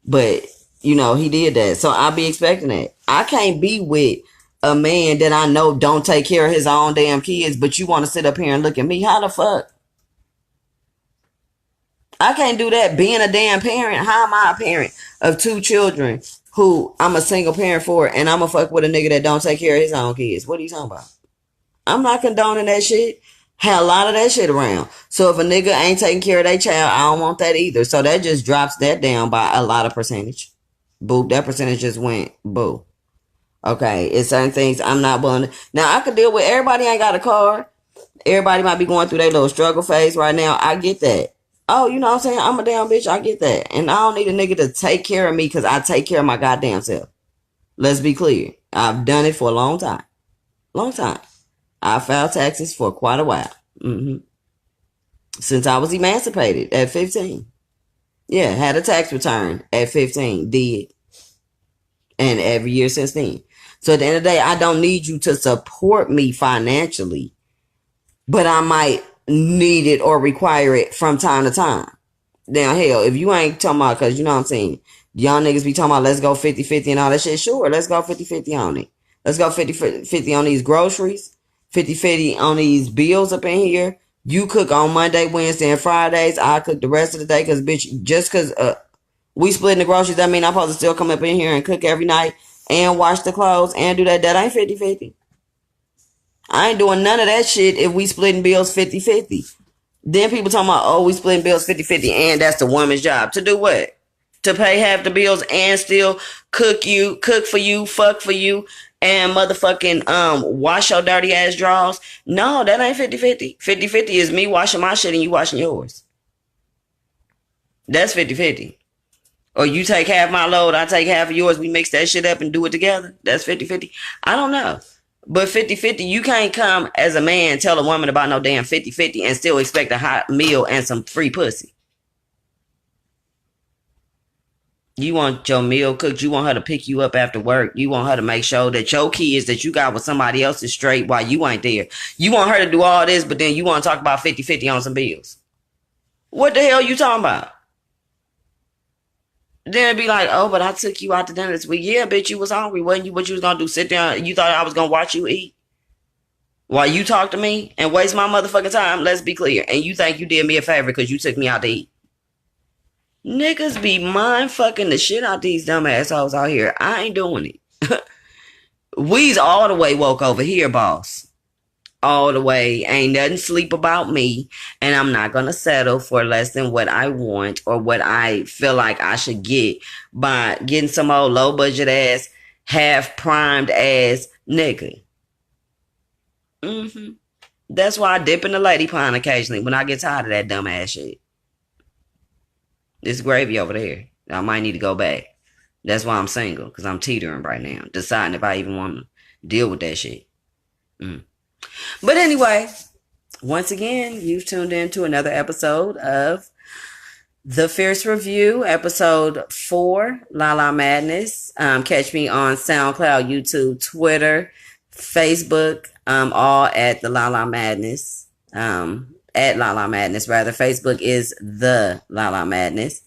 But, he did that. So I'll be expecting that. I can't be with a man that I know don't take care of his own damn kids, but you want to sit up here and look at me. How the fuck? I can't do that being a damn parent. How am I a parent of 2 children who I'm a single parent for, and I'm a fuck with a nigga that don't take care of his own kids? What are you talking about? I'm not condoning that shit. Had a lot of that shit around. So if a nigga ain't taking care of their child, I don't want that either. So that just drops that down by a lot of percentage. Boo, that percentage just went boo. Okay, it's certain things I'm not willing to. Now I could deal with everybody ain't got a car. Everybody might be going through their little struggle phase right now. I get that. Oh, you know what I'm saying? I'm a damn bitch. I get that. And I don't need a nigga to take care of me because I take care of my goddamn self. Let's be clear. I've done it for a long time. Long time. I filed taxes for quite a while. Since I was emancipated at 15. Yeah, had a tax return at 15. Did. And every year since then. So at the end of the day, I don't need you to support me financially. But I might need it or require it from time to time. Now, hell, if you ain't talking about, because you know what I'm saying, y'all niggas be talking about let's go 50-50 and all that shit. Sure, let's go 50-50 on it. Let's go 50-50 on these groceries. 50-50 on these bills up in here. You cook on Monday, Wednesday, and Fridays. I cook the rest of the day because, bitch, just because we splitting the groceries, that mean I'm supposed to still come up in here and cook every night and wash the clothes and do that. That ain't 50-50. I ain't doing none of that shit if we splitting bills 50-50. Then people talking about, oh, we splitting bills 50-50 and that's the woman's job. To do what? To pay half the bills and still cook for you, fuck for you, and motherfucking wash your dirty ass drawers. No, that ain't 50-50. 50-50 is me washing my shit and you washing yours. That's 50-50. Or you take half my load, I take half of yours, we mix that shit up and do it together. That's 50-50. I don't know. But 50-50, you can't come as a man tell a woman about no damn 50-50 and still expect a hot meal and some free pussy. You want your meal cooked. You want her to pick you up after work. You want her to make sure that your kids that you got with somebody else is straight while you ain't there. You want her to do all this, but then you want to talk about 50-50 on some bills. What the hell you talking about? Then it'd be like, oh, but I took you out to dinner this week. Yeah, bitch, you was hungry. Wasn't you? What you was going to do? Sit down? You thought I was going to watch you eat? While you talk to me and waste my motherfucking time? Let's be clear. And you think you did me a favor because you took me out to eat? Niggas be mind fucking the shit out these dumb assholes out here. I ain't doing it. We's all the way woke over here, boss. All the way. Ain't nothing sleep about me. And I'm not going to settle for less than what I want or what I feel like I should get by getting some old low budget ass, half primed ass nigga. That's why I dip in the lady pond occasionally when I get tired of that dumb ass shit. It's gravy over there. I might need to go back. That's why I'm single, because I'm teetering right now, deciding if I even want to deal with that shit. But anyway, once again, you've tuned in to another episode of The Fierce Review, episode 4, La La Madness. Catch me on SoundCloud, YouTube, Twitter, Facebook, all at the La La Madness. At La La Madness, rather. Facebook is the La La Madness.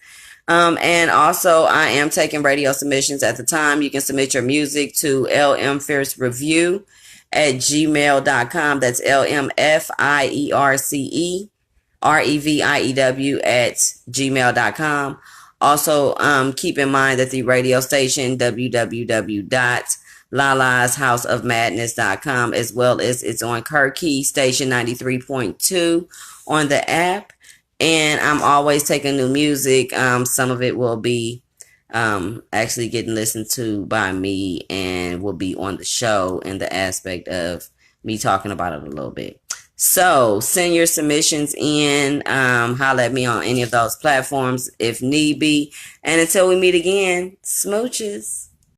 And also, I am taking radio submissions at the time. You can submit your music to lmfiercereview at gmail.com. That's lmfiercerevieu at gmail.com. Also, keep in mind that the radio station, www.lalashouseofmadness.com, as well as it's on Kirkey Station 93.2 on the app. And I'm always taking new music. Some of it will be actually getting listened to by me and will be on the show in the aspect of me talking about it a little bit. So send your submissions in. Holla at me on any of those platforms if need be. And until we meet again, smooches.